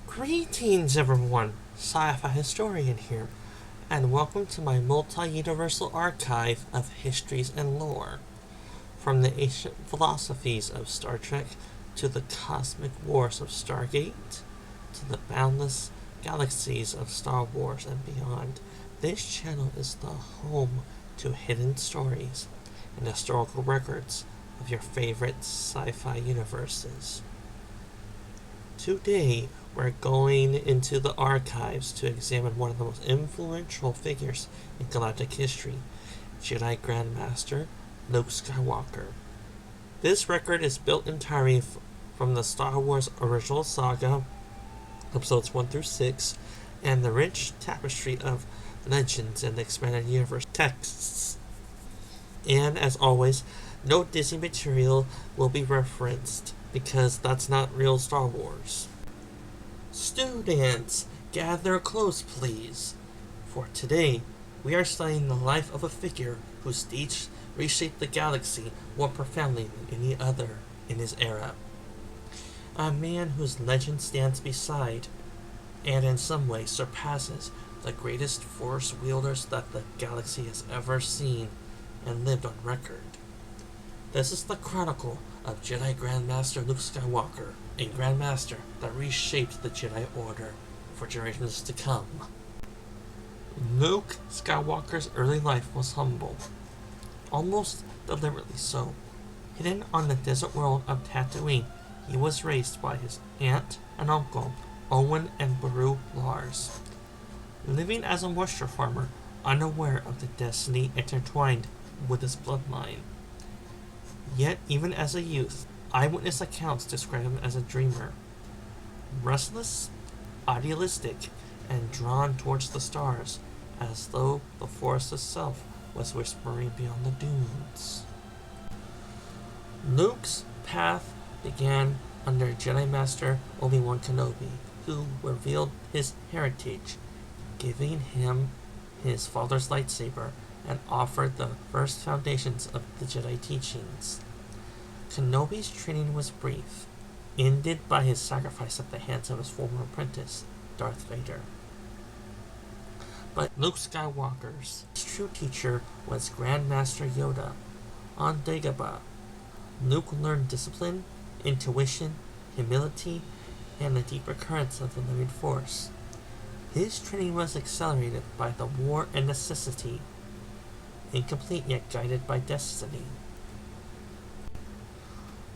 Greetings everyone, Sci-Fi Historian here, and welcome to my multi-universal archive of histories and lore. From the ancient philosophies of Star Trek to the cosmic wars of Stargate to the boundless galaxies of Star Wars and beyond, this channel is the home to hidden stories and historical records of your favorite sci-fi universes. Today, we're going into the archives to examine one of the most influential figures in galactic history, Jedi Grandmaster Luke Skywalker. This record is built entirely from the Star Wars original saga, episodes 1 through 6, and the rich tapestry of legends and expanded universe texts. And as always, no Disney material will be referenced, because that's not real Star Wars. Students, gather close please. For today, we are studying the life of a figure whose deeds reshaped the galaxy more profoundly than any other in his era. A man whose legend stands beside, and in some ways surpasses, the greatest force wielders that the galaxy has ever seen and lived on record. This is the chronicle of Jedi Grandmaster Luke Skywalker, a Grandmaster that reshaped the Jedi Order for generations to come. Luke Skywalker's early life was humble, almost deliberately so. Hidden on the desert world of Tatooine, he was raised by his aunt and uncle, Owen and Beru Lars. Living as a moisture farmer, unaware of the destiny intertwined with his bloodline. Yet, even as a youth, eyewitness accounts describe him as a dreamer. Restless, idealistic, and drawn towards the stars, as though the forest itself was whispering beyond the dunes. Luke's path began under Jedi Master Obi-Wan Kenobi, who revealed his heritage, giving him his father's lightsaber and offered the first foundations of the Jedi teachings. Kenobi's training was brief, ended by his sacrifice at the hands of his former apprentice, Darth Vader. But Luke Skywalker's true teacher was Grandmaster Yoda. On Dagobah, Luke learned discipline, intuition, humility, and the deeper currents of the living force. His training was accelerated by the war and necessity, incomplete yet guided by destiny.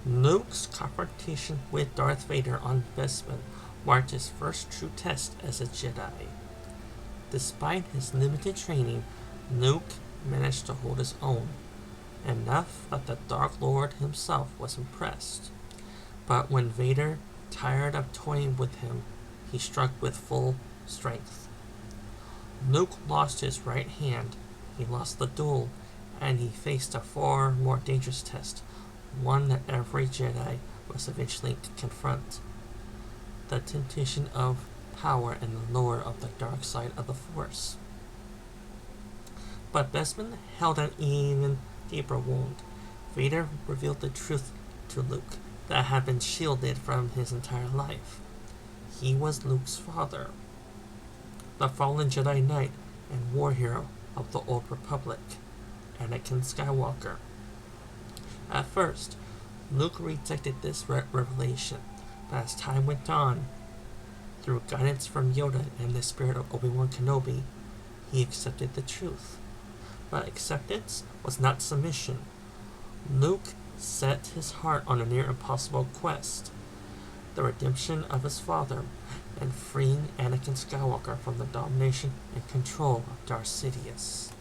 Luke's confrontation with Darth Vader on Bespin marked his first true test as a Jedi. Despite his limited training, Luke managed to hold his own, enough that the Dark Lord himself was impressed. But when Vader, tired of toying with him, he struck with full strength. Luke lost his right hand, he lost the duel, and he faced a far more dangerous test, one that every Jedi must eventually confront: the temptation of power and the lure of the dark side of the Force. But Bespin held an even deeper wound. Vader revealed the truth to Luke that had been shielded from his entire life. He was Luke's father, the fallen Jedi Knight and war hero of the Old Republic, Anakin Skywalker. At first, Luke rejected this revelation, but as time went on, through guidance from Yoda and the spirit of Obi-Wan Kenobi, he accepted the truth. But acceptance was not submission. Luke set his heart on a near impossible quest: the redemption of his father, and freeing Anakin Skywalker from the domination and control of Darth Sidious.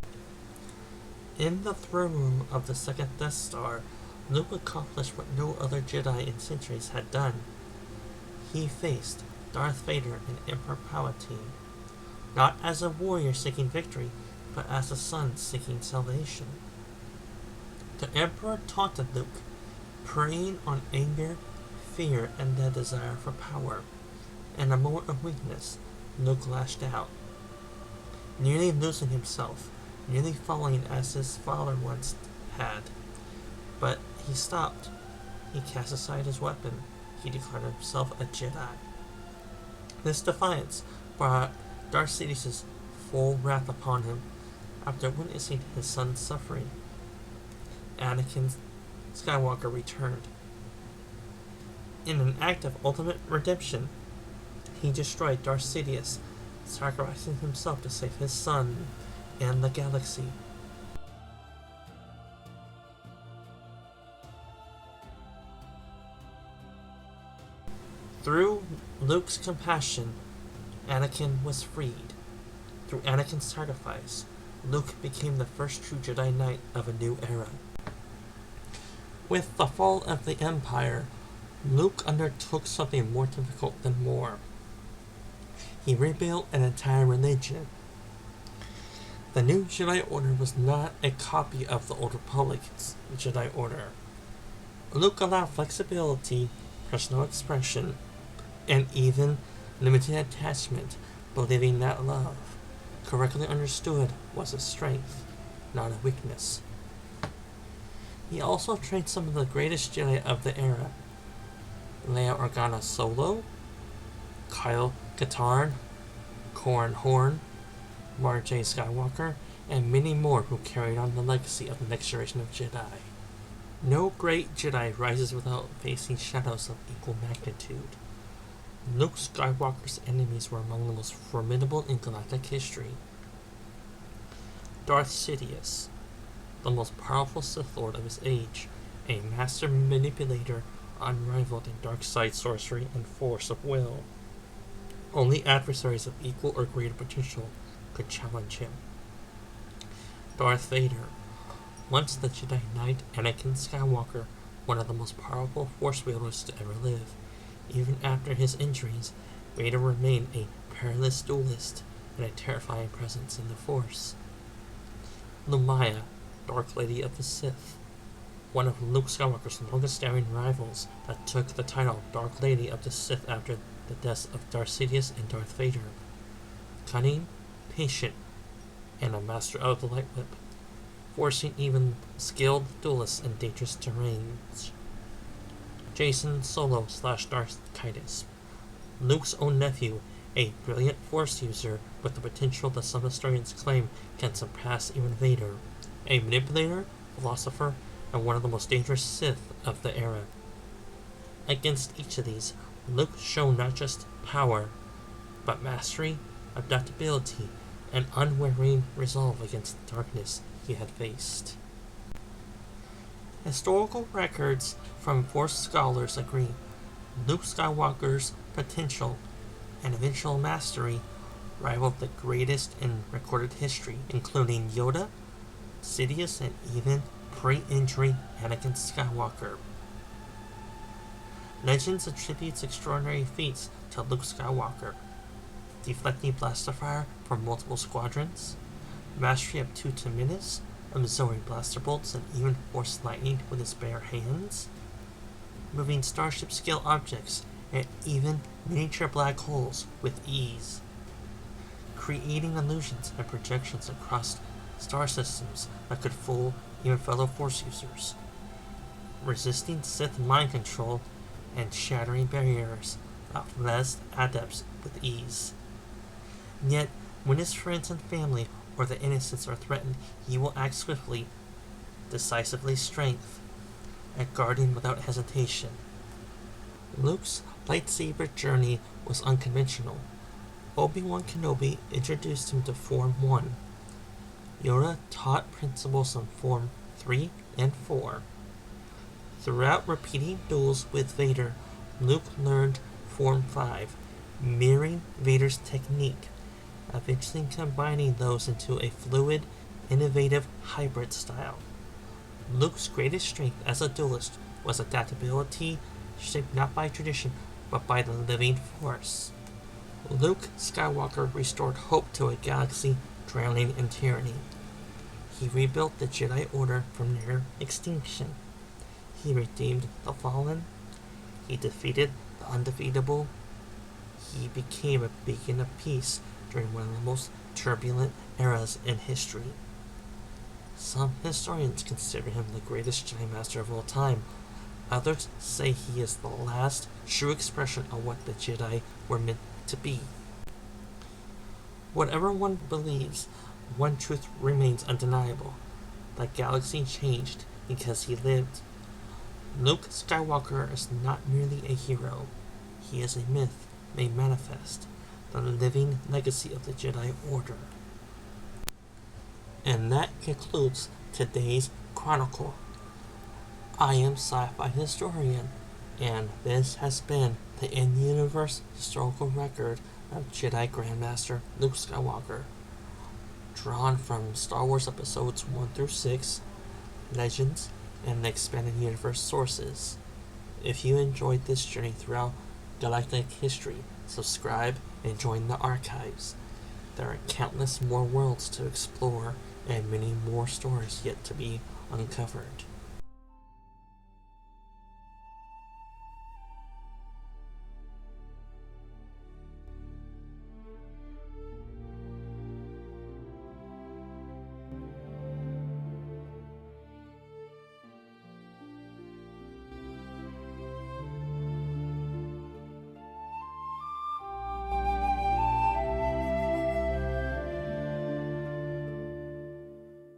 In the throne room of the second Death Star, Luke accomplished what no other Jedi in centuries had done. He faced Darth Vader and Emperor Palpatine, not as a warrior seeking victory, but as a son seeking salvation. The Emperor taunted Luke, preying on anger, fear, and the desire for power. In a moment of weakness, Luke lashed out, nearly losing himself, nearly falling as his father once had. But he stopped. He cast aside his weapon. He declared himself a Jedi. This defiance brought Darth Sidious's full wrath upon him. After witnessing his son's suffering, Anakin Skywalker returned. In an act of ultimate redemption, he destroyed Darth Sidious, sacrificing himself to save his son and the galaxy. Through Luke's compassion, Anakin was freed. Through Anakin's sacrifice, Luke became the first true Jedi Knight of a new era. With the fall of the Empire, Luke undertook something more difficult than war. He rebuilt an entire religion. The new Jedi Order was not a copy of the Old Republic's Jedi Order. Luke allowed flexibility, personal expression, and even limited attachment, believing that love, correctly understood, was a strength, not a weakness. He also trained some of the greatest Jedi of the era: Leia Organa Solo, Kyle Katarn, Corran Horn, Marjay Skywalker, and many more who carried on the legacy of the next generation of Jedi. No great Jedi rises without facing shadows of equal magnitude. Luke Skywalker's enemies were among the most formidable in galactic history. Darth Sidious, the most powerful Sith Lord of his age, a master manipulator unrivaled in dark side sorcery and force of will. Only adversaries of equal or greater potential could challenge him. Darth Vader, once the Jedi Knight Anakin Skywalker, one of the most powerful Force wielders to ever live. Even after his injuries, Vader remained a perilous duelist and a terrifying presence in the Force. Lumaya, Dark Lady of the Sith, one of Luke Skywalker's longest-standing rivals that took the title Dark Lady of the Sith after the deaths of Darth Sidious and Darth Vader. Cunning, patient, and a master of the light whip, forcing even skilled duelists in dangerous terrains. Jason Solo / Darth Titus, Luke's own nephew, a brilliant Force user with the potential that some historians claim can surpass even Vader, a manipulator, philosopher, and one of the most dangerous Sith of the era. Against each of these, Luke showed not just power, but mastery, adaptability, and unwavering resolve against the darkness he had faced. Historical records from Force scholars agree Luke Skywalker's potential and eventual mastery rivaled the greatest in recorded history, including Yoda, Sidious, and even pre-injury Anakin Skywalker. Legends attributes extraordinary feats to Luke Skywalker: deflecting blaster fire from multiple squadrons, mastery of two Teminis, absorbing blaster bolts and even force lightning with his bare hands, moving starship-scale objects and even miniature black holes with ease, creating illusions and projections across star systems that could fool even fellow Force users, resisting Sith mind control and shattering barriers that less adepts with ease. Yet, when his friends and family or the innocents are threatened, he will act swiftly, decisively strength, and guarding without hesitation. Luke's lightsaber journey was unconventional. Obi-Wan Kenobi introduced him to Form 1. Yoda taught principles on Form 3 and 4. Throughout repeating duels with Vader, Luke learned Form 5, mirroring Vader's technique, eventually combining those into a fluid, innovative hybrid style. Luke's greatest strength as a duelist was adaptability, shaped not by tradition, but by the living Force. Luke Skywalker restored hope to a galaxy drowning in tyranny. He rebuilt the Jedi Order from near extinction. He redeemed the fallen. He defeated the undefeatable. He became a beacon of peace during one of the most turbulent eras in history. Some historians consider him the greatest Jedi Master of all time, Others say he is the last true expression of what the Jedi were meant to be. Whatever one believes, one truth remains undeniable. The galaxy changed because he lived. Luke Skywalker is not merely a hero. He is a myth made manifest, the living legacy of the Jedi Order. And that concludes today's Chronicle. I am Sci-Fi Historian, and this has been the in-universe historical record of Jedi Grandmaster Luke Skywalker, drawn from Star Wars Episodes 1 through 6, Legends, and the Expanded Universe sources. If you enjoyed this journey throughout galactic history, subscribe and join the archives. There are countless more worlds to explore and many more stories yet to be uncovered.